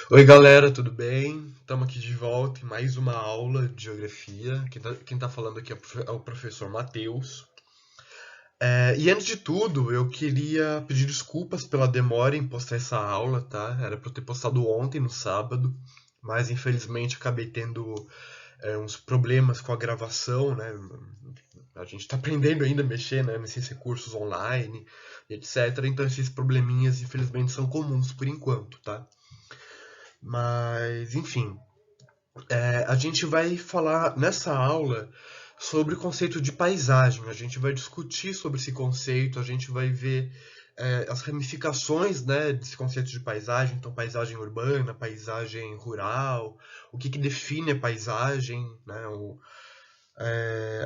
Oi galera, tudo bem? Estamos aqui de volta em mais uma aula de geografia. Quem tá falando aqui é o professor Matheus. E antes de tudo, eu queria pedir desculpas pela demora em postar essa aula, tá? Era para eu ter postado ontem, no sábado, mas infelizmente acabei tendo uns problemas com a gravação, né? A gente está aprendendo ainda a mexer, né, nesses recursos online, etc. Então esses probleminhas, infelizmente, são comuns por enquanto, tá? Mas, enfim, a gente vai falar nessa aula sobre o conceito de paisagem. A gente vai discutir sobre esse conceito, a gente vai ver as ramificações, né, desse conceito de paisagem, então paisagem urbana, paisagem rural, o que define a paisagem, né,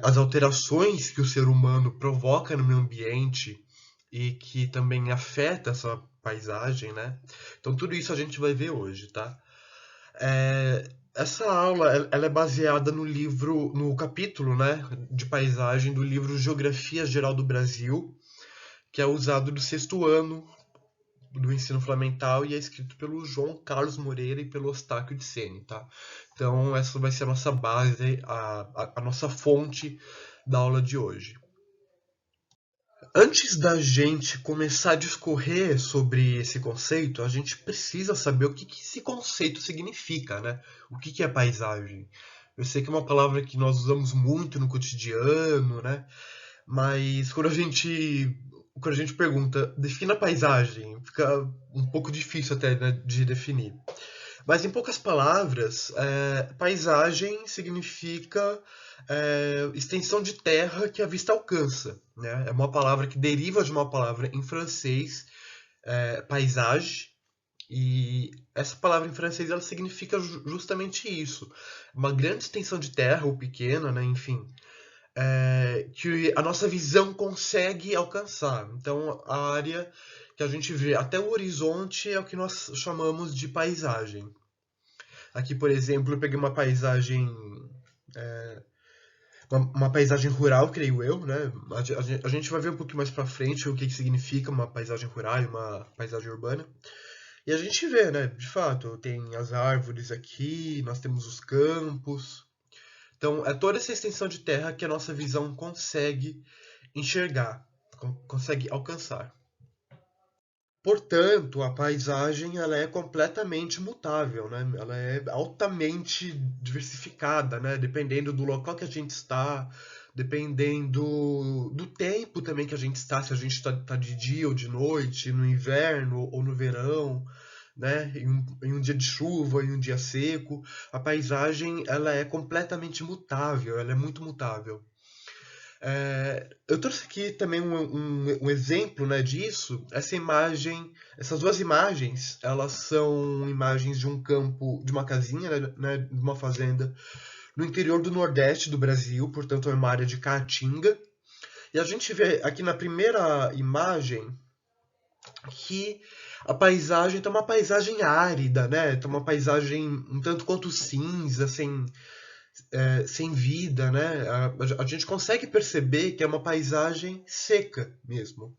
as alterações que o ser humano provoca no meio ambiente e que também afeta essa paisagem, né? Então tudo isso a gente vai ver hoje, tá? Essa aula ela é baseada no capítulo, né, de paisagem do livro Geografia Geral do Brasil, que é usado do sexto ano do ensino fundamental e é escrito pelo João Carlos Moreira e pelo Ostáquio de Sene, tá? Então essa vai ser a nossa base, a nossa fonte da aula de hoje. Antes da gente começar a discorrer sobre esse conceito, a gente precisa saber o que esse conceito significa, né? O que é paisagem? Eu sei que é uma palavra que nós usamos muito no cotidiano, né? Mas quando a gente pergunta, defina a paisagem, fica um pouco difícil até, né, de definir. Mas em poucas palavras, paisagem significa extensão de terra que a vista alcança. Né? É uma palavra que deriva de uma palavra em francês, paisage, e essa palavra em francês ela significa justamente isso. Uma grande extensão de terra, ou pequena, né? Enfim, que a nossa visão consegue alcançar. Então, a área que a gente vê até o horizonte é o que nós chamamos de paisagem. Aqui, por exemplo, eu peguei uma paisagem rural, creio eu, né? A gente vai ver um pouquinho mais pra frente o que significa uma paisagem rural e uma paisagem urbana. E a gente vê, né? De fato, tem as árvores aqui, nós temos os campos. Então, é toda essa extensão de terra que a nossa visão consegue enxergar, consegue alcançar. Portanto, a paisagem ela é completamente mutável, né? Ela é altamente diversificada, né? Dependendo do local que a gente está, dependendo do tempo também que a gente está, se a gente está de dia ou de noite, no inverno ou no verão, né? Em um dia de chuva, em um dia seco, a paisagem ela é completamente mutável, ela é muito mutável. Eu trouxe aqui também um exemplo, né, disso. Essas duas imagens, elas são imagens de um campo, de uma casinha, né, de uma fazenda no interior do Nordeste do Brasil, portanto é uma área de caatinga. E a gente vê aqui na primeira imagem que a paisagem tá uma paisagem árida, né? Tá uma paisagem um tanto quanto cinza, sem vida, né? A gente consegue perceber que é uma paisagem seca mesmo.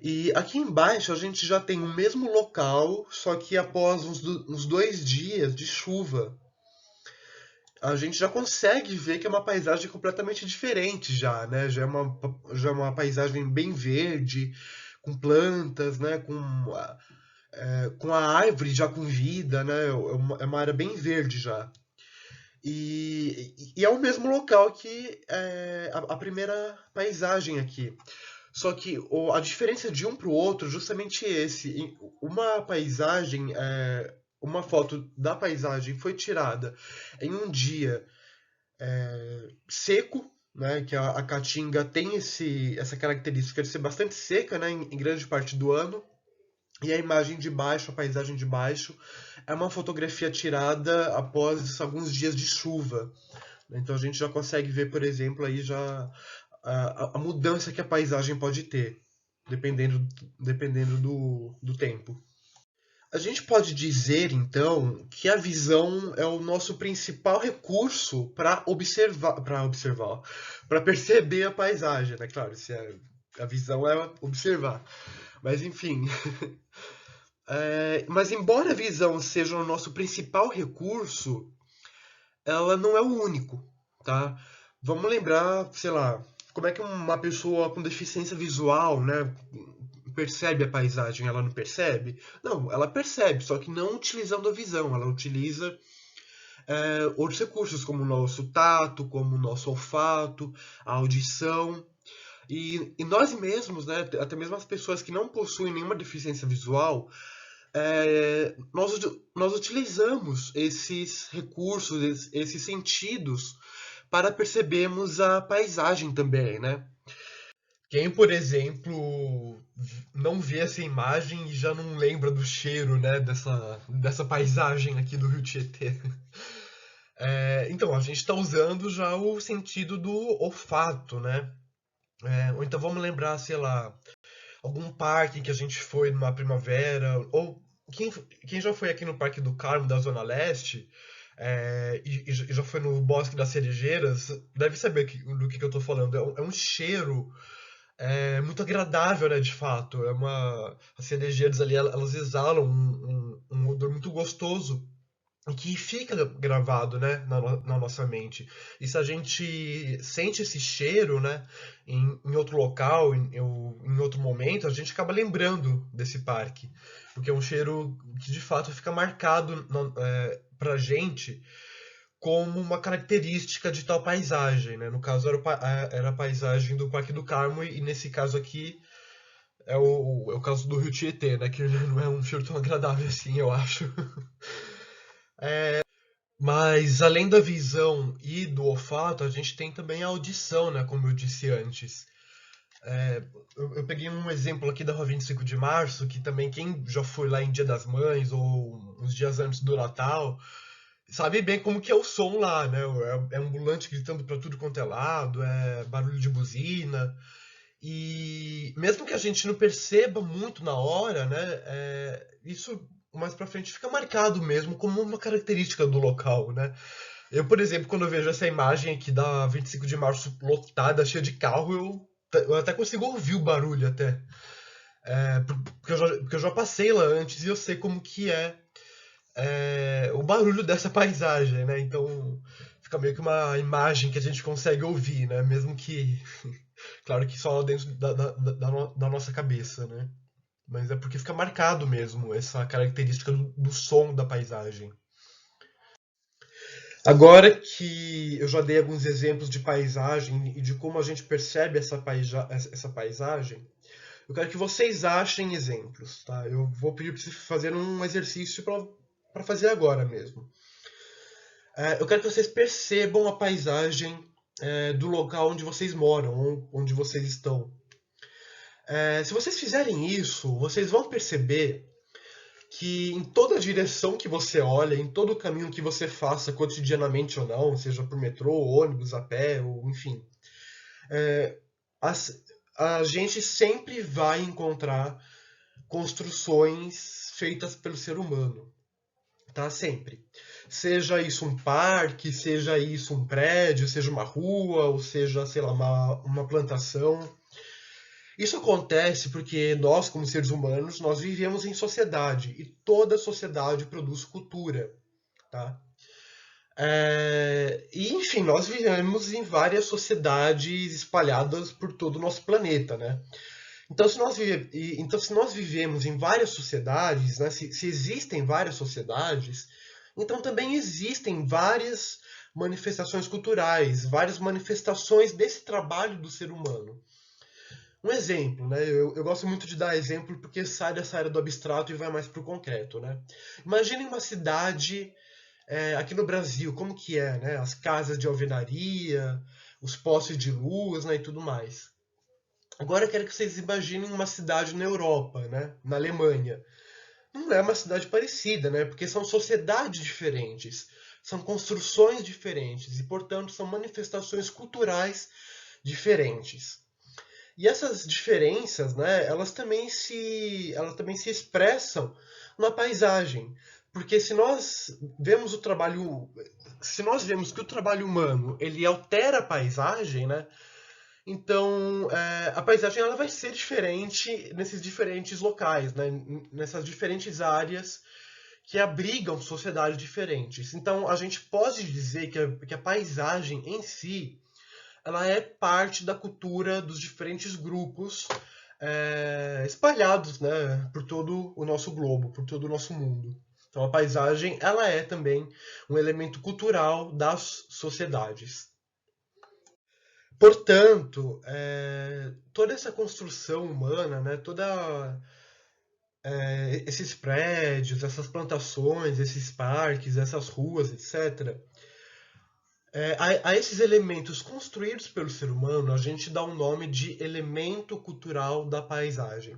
E aqui embaixo a gente já tem o mesmo local, só que após uns 2 dias de chuva. A gente já consegue ver que é uma paisagem completamente diferente já, né? Já é uma paisagem bem verde, com plantas, né? Com a árvore já com vida, né? É uma área bem verde já. E é o mesmo local que a primeira paisagem aqui. Só que a diferença de um para o outro é justamente esse. Uma paisagem, uma foto da paisagem foi tirada em um dia seco, né, que a Caatinga tem essa característica de ser bastante seca, né, em grande parte do ano. E a imagem de baixo, a paisagem de baixo, é uma fotografia tirada após alguns dias de chuva. Então a gente já consegue ver, por exemplo, aí já a mudança que a paisagem pode ter, dependendo do tempo. A gente pode dizer, então, que a visão é o nosso principal recurso para observar, para perceber a paisagem, né? Claro, se a visão é observar. Mas enfim, Mas embora a visão seja o nosso principal recurso, ela não é o único, tá? Vamos lembrar, sei lá, como é que uma pessoa com deficiência visual, né, percebe a paisagem? Ela não percebe? Não, ela percebe, só que não utilizando a visão, ela utiliza outros recursos, como o nosso tato, como o nosso olfato, a audição. E nós mesmos, né, até mesmo as pessoas que não possuem nenhuma deficiência visual, nós utilizamos esses recursos, esses sentidos para percebermos a paisagem também, né? Quem, por exemplo, não vê essa imagem e já não lembra do cheiro, né, dessa paisagem aqui do Rio Tietê. Então, a gente está usando já o sentido do olfato, né? Ou então vamos lembrar, sei lá, algum parque que a gente foi numa primavera, ou quem já foi aqui no Parque do Carmo, da Zona Leste, e já foi no Bosque das Cerejeiras, deve saber do que eu tô falando. É um cheiro muito agradável, né, de fato. As cerejeiras ali, elas exalam um odor muito gostoso e que fica gravado, né, na nossa mente. E se a gente sente esse cheiro, né, em outro local, ou em outro momento, a gente acaba lembrando desse parque. Porque é um cheiro que de fato fica marcado pra gente como uma característica de tal paisagem, né? No caso era a paisagem do Parque do Carmo e nesse caso aqui é o caso do Rio Tietê, né? Que não é um cheiro tão agradável assim, eu acho. Mas além da visão e do olfato, a gente tem também a audição, né? Como eu disse antes. Eu peguei um exemplo aqui da Rua 25 de Março, que também quem já foi lá em Dia das Mães ou uns dias antes do Natal, sabe bem como que é o som lá, né? É ambulante gritando pra tudo quanto é lado, é barulho de buzina. E mesmo que a gente não perceba muito na hora, né? Isso mais pra frente fica marcado mesmo como uma característica do local, né? Eu, por exemplo, quando eu vejo essa imagem aqui da 25 de março lotada, cheia de carro, eu até consigo ouvir o barulho até. Porque eu já passei lá antes e eu sei como que é o barulho dessa paisagem, né? Então fica meio que uma imagem que a gente consegue ouvir, né? Mesmo que, claro que só dentro da nossa cabeça, né? Mas é porque fica marcado mesmo essa característica do som da paisagem. Agora que eu já dei alguns exemplos de paisagem e de como a gente percebe essa paisagem, eu quero que vocês achem exemplos, tá? Eu vou pedir para vocês fazerem um exercício para fazer agora mesmo. Eu quero que vocês percebam a paisagem do local onde vocês moram, onde vocês estão. Se vocês fizerem isso, vocês vão perceber que em toda direção que você olha, em todo caminho que você faça cotidianamente ou não, seja por metrô, ônibus, a pé, ou enfim, é, as- a gente sempre vai encontrar construções feitas pelo ser humano, tá? Sempre. Seja isso um parque, seja isso um prédio, seja uma rua, ou seja, sei lá, uma plantação. Isso acontece porque nós, como seres humanos, nós vivemos em sociedade e toda sociedade produz cultura, tá? E enfim, nós vivemos em várias sociedades espalhadas por todo o nosso planeta, né? Então, se nós vivemos em várias sociedades, né, se existem várias sociedades, então também existem várias manifestações culturais, várias manifestações desse trabalho do ser humano. Um exemplo, né? Eu gosto muito de dar exemplo porque sai dessa área do abstrato e vai mais para o concreto, né? Imagine uma cidade aqui no Brasil, como que é, né? As casas de alvenaria, os postes de luz, né, e tudo mais. Agora eu quero que vocês imaginem uma cidade na Europa, né? Na Alemanha. Não é uma cidade parecida, né? Porque são sociedades diferentes, são construções diferentes e, portanto, são manifestações culturais diferentes. E essas diferenças, né, elas também se expressam na paisagem. Porque se nós vemos que o trabalho humano ele altera a paisagem, né, Então, a paisagem ela vai ser diferente nesses diferentes locais, né? Nessas diferentes áreas que abrigam sociedades diferentes. Então, a gente pode dizer que a paisagem em si ela é parte da cultura dos diferentes grupos espalhados, né, por todo o nosso globo, por todo o nosso mundo. Então, a paisagem ela é também um elemento cultural das sociedades. Portanto, toda essa construção humana, né, esses prédios, essas plantações, esses parques, essas ruas, etc., a esses elementos construídos pelo ser humano, a gente dá um nome de elemento cultural da paisagem.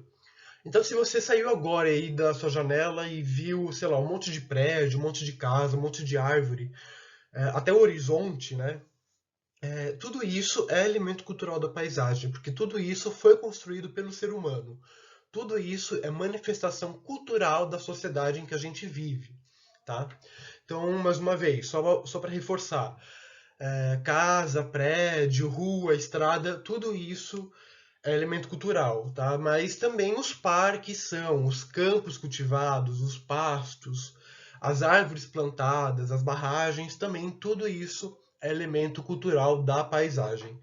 Então, se você saiu agora aí da sua janela e viu, sei lá, um monte de prédio, um monte de casa, um monte de árvore, até o horizonte, né? Tudo isso é elemento cultural da paisagem, porque tudo isso foi construído pelo ser humano. Tudo isso é manifestação cultural da sociedade em que a gente vive, tá? Então, mais uma vez, só para reforçar, casa, prédio, rua, estrada, tudo isso é elemento cultural, tá? Mas também os parques são, os campos cultivados, os pastos, as árvores plantadas, as barragens, também tudo isso é elemento cultural da paisagem.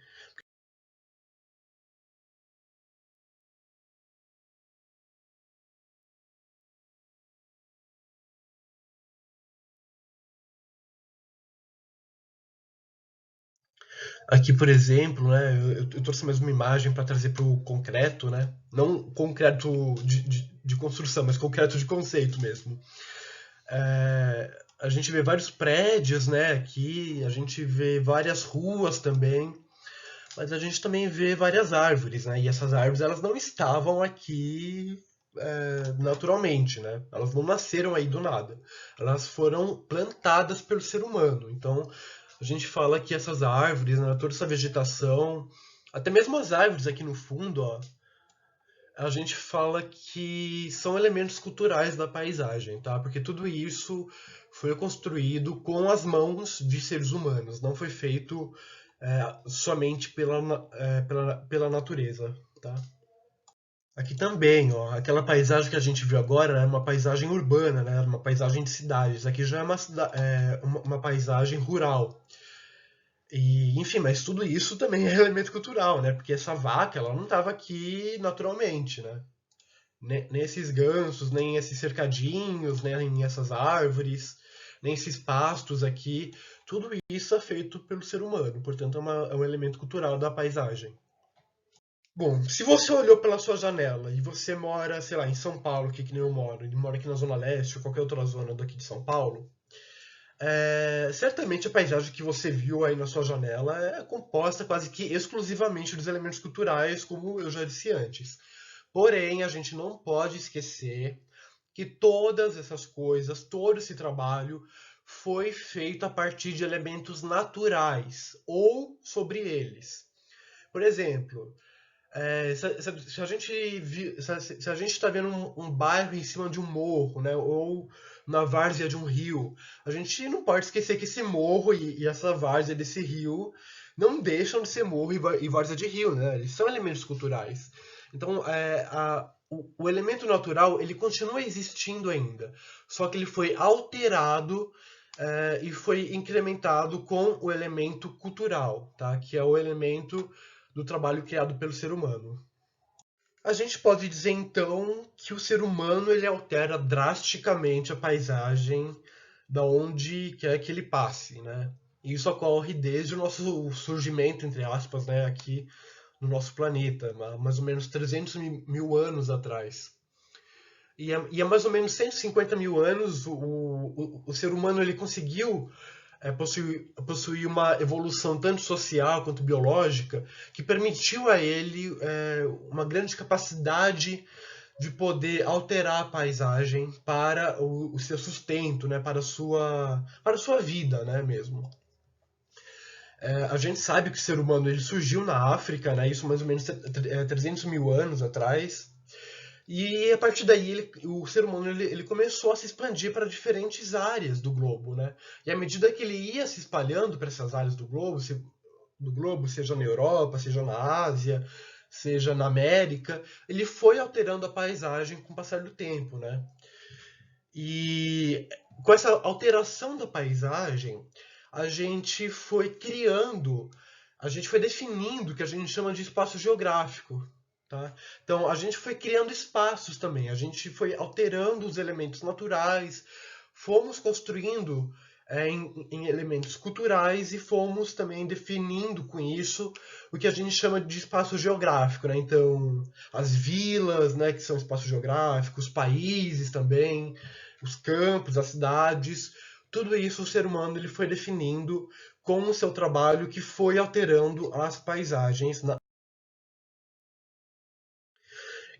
Aqui, por exemplo, né, eu trouxe mais uma imagem para trazer para o concreto, né? Não concreto de construção, mas concreto de conceito mesmo. A gente vê vários prédios, né, aqui, a gente vê várias ruas também, mas a gente também vê várias árvores, né? E essas árvores elas não estavam aqui naturalmente, né? Elas não nasceram aí do nada. Elas foram plantadas pelo ser humano. Então a gente fala que essas árvores, né, toda essa vegetação, até mesmo as árvores aqui no fundo, ó, a gente fala que são elementos culturais da paisagem, tá? Porque tudo isso foi construído com as mãos de seres humanos, não foi feito somente pela natureza, tá? Aqui também, ó, aquela paisagem que a gente viu agora é uma paisagem urbana, né? Uma paisagem de cidades. Aqui já é uma paisagem rural. E, enfim, mas tudo isso também é elemento cultural, né? Porque essa vaca, ela não estava aqui naturalmente, né? Nem esses gansos, nem esses cercadinhos, nem essas árvores, nem esses pastos aqui. Tudo isso é feito pelo ser humano, portanto é um elemento cultural da paisagem. Bom, se você olhou pela sua janela e você mora, sei lá, em São Paulo, que nem eu moro, e mora aqui na Zona Leste ou qualquer outra zona daqui de São Paulo, certamente a paisagem que você viu aí na sua janela é composta quase que exclusivamente dos elementos culturais, como eu já disse antes. Porém, a gente não pode esquecer que todas essas coisas, todo esse trabalho foi feito a partir de elementos naturais ou sobre eles. Por exemplo, se a gente se a gente está vendo um bairro em cima de um morro, né, ou na várzea de um rio, a gente não pode esquecer que esse morro e essa várzea desse rio não deixam de ser morro e várzea de rio, né? Eles são elementos culturais. Então, o elemento natural ele continua existindo ainda, só que ele foi alterado e foi incrementado com o elemento cultural, tá? Que é o elemento do trabalho criado pelo ser humano. A gente pode dizer então que o ser humano ele altera drasticamente a paisagem da onde quer que ele passe, né? E isso ocorre desde o nosso surgimento, entre aspas, né, aqui no nosso planeta, mais ou menos 300 mil anos atrás. E há mais ou menos 150 mil anos o ser humano ele conseguiu possuir uma evolução tanto social quanto biológica que permitiu a ele uma grande capacidade de poder alterar a paisagem para o seu sustento, né, para a sua vida, né, mesmo. A gente sabe que o ser humano ele surgiu na África, né, isso mais ou menos 300 mil anos atrás, e a partir daí o ser humano ele começou a se expandir para diferentes áreas do globo, né? E à medida que ele ia se espalhando para essas áreas do globo, do globo, seja na Europa, seja na Ásia, seja na América, ele foi alterando a paisagem com o passar do tempo, né? E com essa alteração da paisagem, a gente foi criando, a gente foi definindo o que a gente chama de espaço geográfico, tá? Então, a gente foi criando espaços também, a gente foi alterando os elementos naturais, fomos construindo em elementos culturais e fomos também definindo com isso o que a gente chama de espaço geográfico, né? Então, as vilas, né, que são espaços geográficos, os países também, os campos, as cidades, tudo isso o ser humano ele foi definindo com o seu trabalho que foi alterando as paisagens.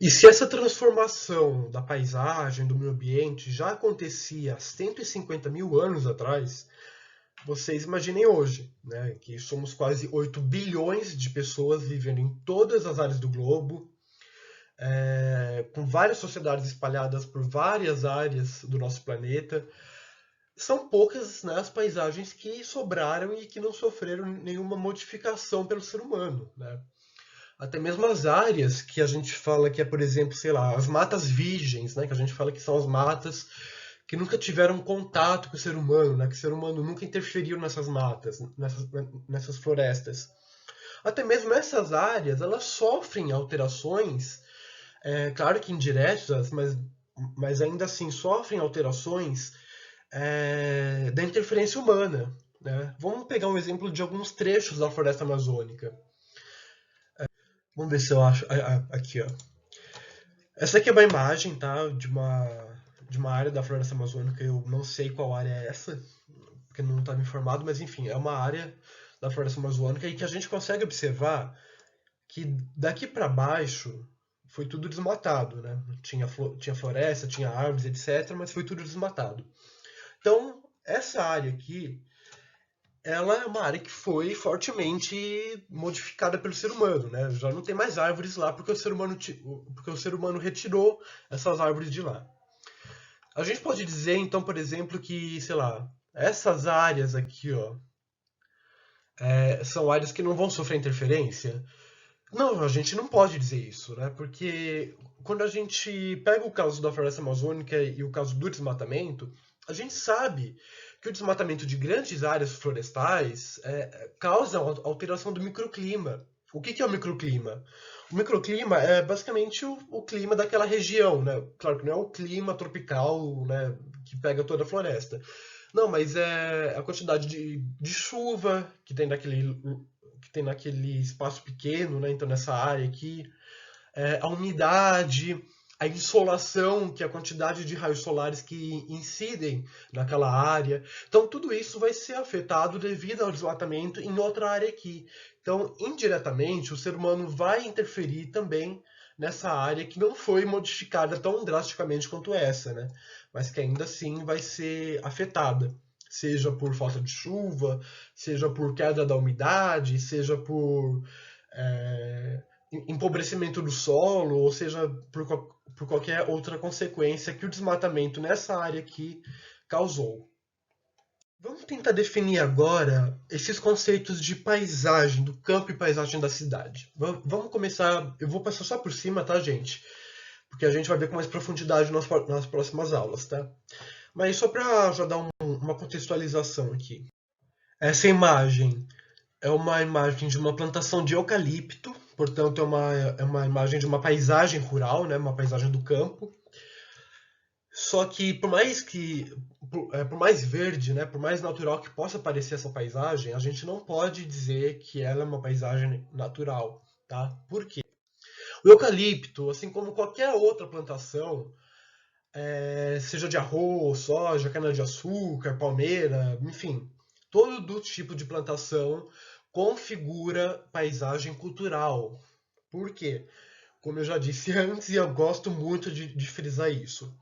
E se essa transformação da paisagem, do meio ambiente, já acontecia há 150 mil anos atrás, vocês imaginem hoje, né, que somos quase 8 bilhões de pessoas vivendo em todas as áreas do globo, com várias sociedades espalhadas por várias áreas do nosso planeta. São poucas, né, as paisagens que sobraram e que não sofreram nenhuma modificação pelo ser humano, né? Até mesmo as áreas que a gente fala que é, por exemplo, sei lá, as matas virgens, né, que a gente fala que são as matas que nunca tiveram contato com o ser humano, né, que o ser humano nunca interferiu nessas matas, nessas florestas. Até mesmo essas áreas, elas sofrem alterações, claro que indiretas, mas ainda assim sofrem alterações da interferência humana. Né? Vamos pegar um exemplo de alguns trechos da floresta amazônica. Vamos ver se eu acho. Aqui, ó. Essa aqui é uma imagem, tá? De uma área da floresta amazônica. Eu não sei qual área é essa, porque não está me informado, mas enfim, é uma área da floresta amazônica e que a gente consegue observar que daqui para baixo foi tudo desmatado, né? Tinha floresta, tinha árvores, etc., mas foi tudo desmatado. Então, essa área aqui ela é uma área que foi fortemente modificada pelo ser humano, né? Já não tem mais árvores lá porque o ser humano retirou essas árvores de lá. A gente pode dizer, então, por exemplo, que, sei lá, essas áreas aqui, ó, são áreas que não vão sofrer interferência? Não, a gente não pode dizer isso, né? Porque quando a gente pega o caso da floresta amazônica e o caso do desmatamento, a gente sabe que o desmatamento de grandes áreas florestais causa alteração do microclima. O que é o microclima? O microclima é basicamente o clima daquela região, né? Claro que não é o clima tropical, né, que pega toda a floresta. Não, mas é a quantidade de chuva que tem naquele espaço pequeno, né? Então nessa área aqui, a umidade, a insolação, que é a quantidade de raios solares que incidem naquela área. Então tudo isso vai ser afetado devido ao desmatamento em outra área aqui. Então, indiretamente, o ser humano vai interferir também nessa área que não foi modificada tão drasticamente quanto essa, né? Mas que ainda assim vai ser afetada, seja por falta de chuva, seja por queda da umidade, seja por é, empobrecimento do solo, ou seja, por qualquer outra consequência que o desmatamento nessa área aqui causou. Vamos tentar definir agora esses conceitos de paisagem, do campo e paisagem da cidade. Vamos começar. Eu vou passar só por cima, tá, gente? Porque a gente vai ver com mais profundidade nas próximas aulas, tá? Mas só para já dar uma contextualização aqui. Essa imagem é uma imagem de uma plantação de eucalipto, portanto é uma imagem de uma paisagem rural, né, uma paisagem do campo. Só que por mais verde, né, por mais natural que possa parecer essa paisagem, a gente não pode dizer que ela é uma paisagem natural, tá? Por quê? O eucalipto, assim como qualquer outra plantação, seja de arroz, soja, cana-de-açúcar, palmeira, enfim, todo tipo de plantação configura paisagem cultural. Por quê? Como eu já disse antes, e eu gosto muito de frisar isso.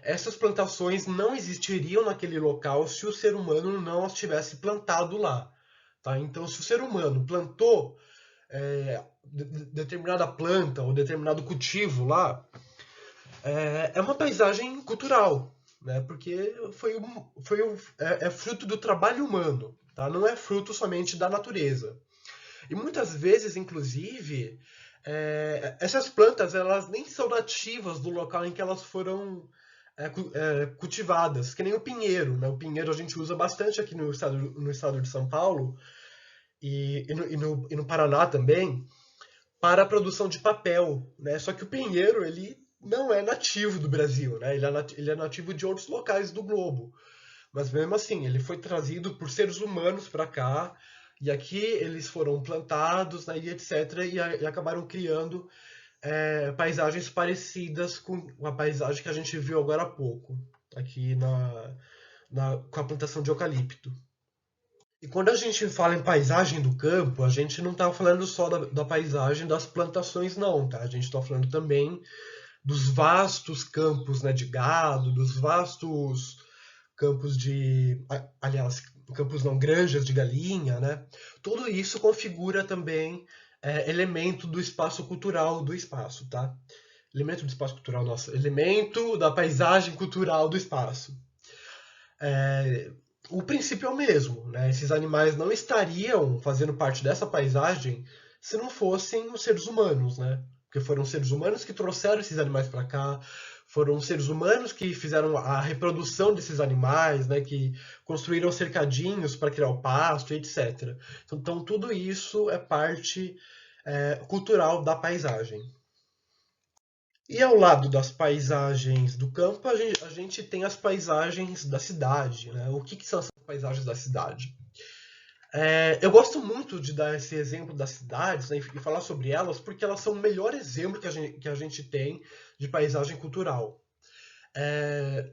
Essas plantações não existiriam naquele local se o ser humano não as tivesse plantado lá. Tá? Então, se o ser humano plantou determinada planta ou determinado cultivo lá, é uma paisagem cultural, né? Porque é fruto do trabalho humano, tá? Não é fruto somente da natureza. E muitas vezes, inclusive, essas plantas elas nem são nativas do local em que elas foram cultivadas, que nem o pinheiro, né? O pinheiro a gente usa bastante aqui no estado de São Paulo e no Paraná também, para a produção de papel, né? Só que o pinheiro, ele não é nativo do Brasil, né? Ele é nativo de outros locais do globo. Mas mesmo assim, ele foi trazido por seres humanos para cá, e aqui eles foram plantados, né, e etc., e acabaram criando paisagens parecidas com a paisagem que a gente viu agora há pouco, aqui com a plantação de eucalipto. E quando a gente fala em paisagem do campo, a gente não está falando só da paisagem das plantações, não, tá? A gente está falando também dos vastos campos, né, de gado, dos vastos campos aliás, campos não, granjas de galinha, né? Tudo isso configura também elemento do espaço cultural do espaço, tá? Elemento do espaço cultural, nossa, elemento da paisagem cultural do espaço. O princípio é o mesmo, né? Esses animais não estariam fazendo parte dessa paisagem se não fossem os seres humanos, né? Porque foram os seres humanos que trouxeram esses animais para cá, foram os seres humanos que fizeram a reprodução desses animais, né? Que construíram cercadinhos para criar o pasto, etc. Então tudo isso é parte cultural da paisagem. E ao lado das paisagens do campo, a gente tem as paisagens da cidade, né? O que são essas paisagens da cidade? Eu gosto muito de dar esse exemplo das cidades, né, e falar sobre elas, porque elas são o melhor exemplo que a gente tem de paisagem cultural.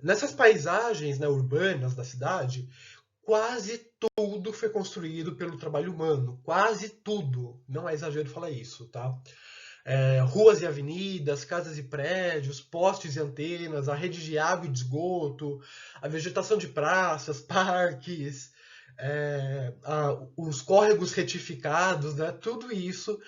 Nessas paisagens, né, urbanas da cidade, quase tudo foi construído pelo trabalho humano. Quase tudo. Não é exagero falar isso, tá? Ruas e avenidas, casas e prédios, postes e antenas, a rede de água e de esgoto, a vegetação de praças, parques, os córregos retificados, né? Tudo isso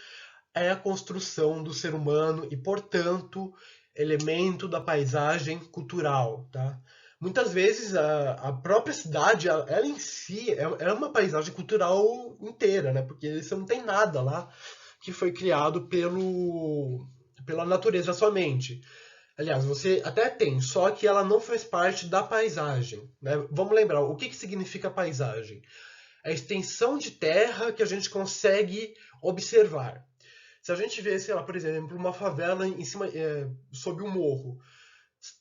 é a construção do ser humano e, portanto, elemento da paisagem cultural, tá? Muitas vezes a própria cidade, ela em si, é uma paisagem cultural inteira, né? Porque você não tem nada lá que foi criado pela natureza somente. Aliás, você até tem, só que ela não faz parte da paisagem, né? Vamos lembrar, o que significa paisagem? É a extensão de terra que a gente consegue observar. Se a gente vê, sei lá, por exemplo, uma favela em cima, sob um morro,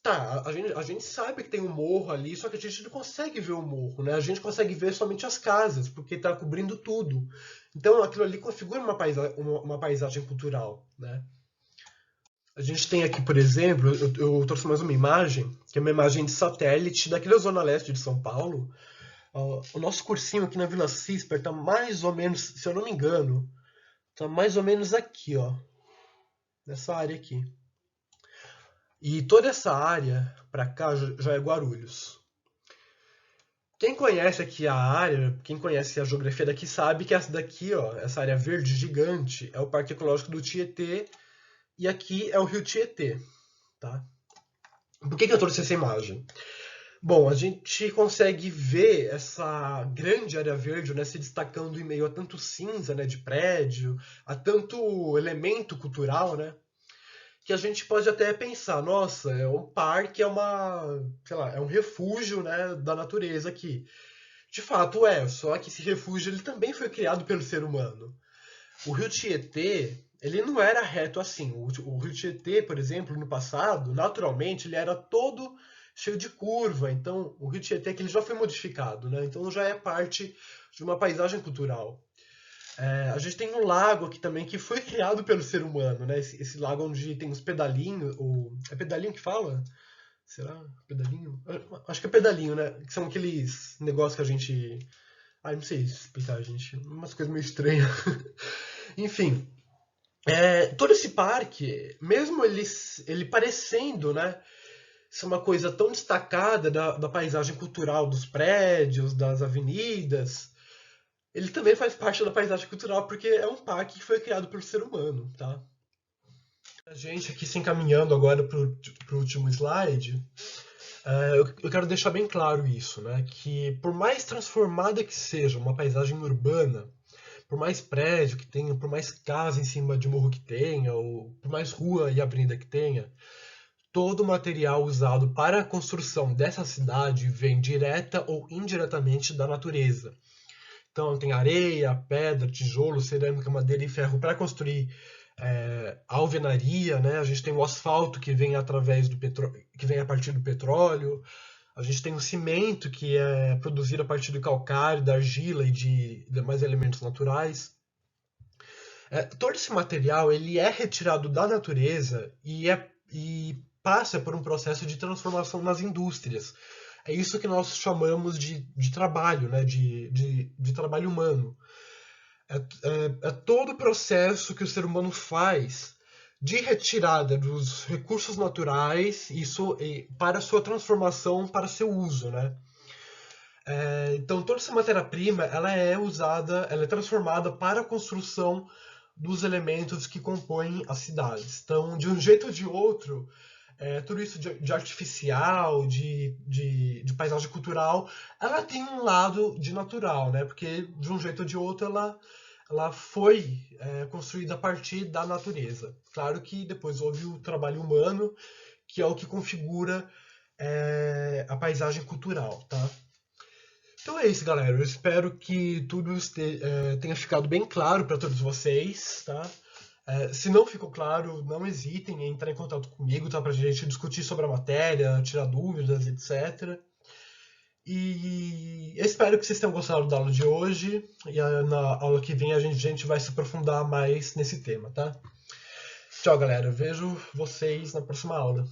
tá, a gente sabe que tem um morro ali, só que a gente não consegue ver o morro, né? A gente consegue ver somente as casas, porque está cobrindo tudo. Então aquilo ali configura uma paisagem cultural, né? A gente tem aqui, por exemplo, eu trouxe mais uma imagem, que é uma imagem de satélite daquela zona leste de São Paulo. O nosso cursinho aqui na Vila Cisper está mais ou menos, se eu não me engano, está mais ou menos aqui, ó, nessa área aqui. E toda essa área para cá já é Guarulhos. Quem conhece aqui a área, quem conhece a geografia daqui sabe que essa daqui, ó, essa área verde gigante, é o Parque Ecológico do Tietê e aqui é o Rio Tietê, tá? Por que eu trouxe essa imagem? Bom, a gente consegue ver essa grande área verde, né, se destacando em meio a tanto cinza, né, de prédio, a tanto elemento cultural, né, que a gente pode até pensar, nossa, é um parque, sei lá, é um refúgio, né, da natureza aqui. De fato só que esse refúgio ele também foi criado pelo ser humano. O rio Tietê, ele não era reto assim. O rio Tietê, por exemplo, no passado, naturalmente, ele era todo cheio de curva. Então, o rio Tietê que ele já foi modificado, né? Então já é parte de uma paisagem cultural. A gente tem um lago aqui também que foi criado pelo ser humano, né? Esse lago onde tem os pedalinhos. É pedalinho que fala? Será? Pedalinho? Acho que é pedalinho, né? Que são aqueles negócios que a gente. Ai, não sei explicar, gente. Umas coisas meio estranhas. Enfim, todo esse parque, mesmo ele parecendo, né, ser uma coisa tão destacada da paisagem cultural dos prédios, das avenidas, ele também faz parte da paisagem cultural porque é um parque que foi criado pelo ser humano, tá? A gente aqui se encaminhando agora para o último slide, eu quero deixar bem claro isso, né? Que por mais transformada que seja uma paisagem urbana, por mais prédio que tenha, por mais casa em cima de morro que tenha, ou por mais rua e avenida que tenha, todo o material usado para a construção dessa cidade vem direta ou indiretamente da natureza. Então tem areia, pedra, tijolo, cerâmica, madeira e ferro para construir a alvenaria, né? A gente tem o asfalto que vem através do petróleo, que vem a partir do petróleo. A gente tem o cimento que é produzido a partir do calcário, da argila e de demais elementos naturais. Todo esse material ele é retirado da natureza e passa por um processo de transformação nas indústrias. É isso que nós chamamos de trabalho, né? de trabalho humano. É todo o processo que o ser humano faz de retirada dos recursos naturais para sua transformação para seu uso, né? Então toda essa matéria-prima ela é usada, ela é transformada para a construção dos elementos que compõem as cidades. Então, de um jeito ou de outro, tudo isso de artificial, de paisagem cultural, ela tem um lado de natural, né? Porque de um jeito ou de outro ela foi construída a partir da natureza. Claro que depois houve o trabalho humano, que é o que configura a paisagem cultural, tá? Então é isso, galera. Eu espero que tudo tenha ficado bem claro para todos vocês, tá? Se não ficou claro, não hesitem em entrar em contato comigo, tá? Pra gente discutir sobre a matéria, tirar dúvidas, etc. E eu espero que vocês tenham gostado da aula de hoje. E na aula que vem a gente vai se aprofundar mais nesse tema, tá? Tchau, galera. Eu vejo vocês na próxima aula.